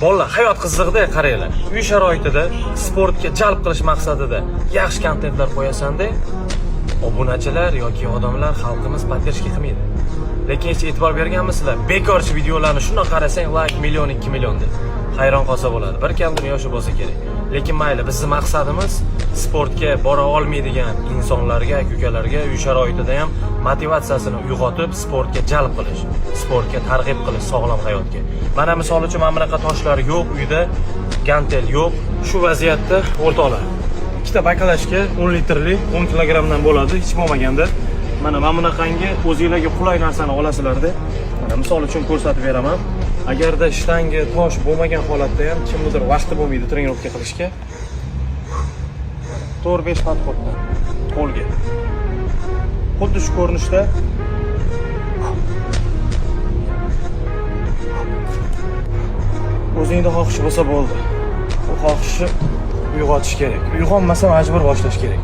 Bolalar hayot qizig'ida qaranglar. Uy sharoitida sportga jalb qilish maqsadida yaxshi kontentlar qo'yasanda, obunachilar yoki odamlar xalqimiz podдержка qilmaydi. Lekin hech e'tibor berganmisizlar? Bekorchi videolarni shunday qarasang, like million, 2 million deb. Hayron qolsa bo'ladi. Bir kam dunyoshi bo'lsa kerak. Lekin mayli, bizning maqsadimiz sportga bora olmaydigan insonlarga, ukalarga uy sharoitida ham motivatsiyasini uyg'otib, sportga jalb qilish, sportga targ'ib qilish, sog'lom hayotga. Mana misol uchun mana bunaqa toshlar yo'q uyda, gantel yo'q. Shu vaziyatda o'rtoqlar, ikkita bakalashka 10 litrli 10 kilogramdan bo'ladi, hech bo'lmaganda mana bunaqangi o'zingizlarga qulay narsani olasizlarda. Mana misol uchun ko'rsatib beraman. Agarda shtanga tosh bo'lmagan holatda ham kimnidir vaqti bo'lmaydi trenirovka qilishga, 4-5 podxoddan qo'lga. Xuddi shu ko'rinishda o'zingizda xohish bo'lsa bo'ldi. Bu xohishni uyg'otish kerak. Uyg'onmasa majbur boshlash kerak.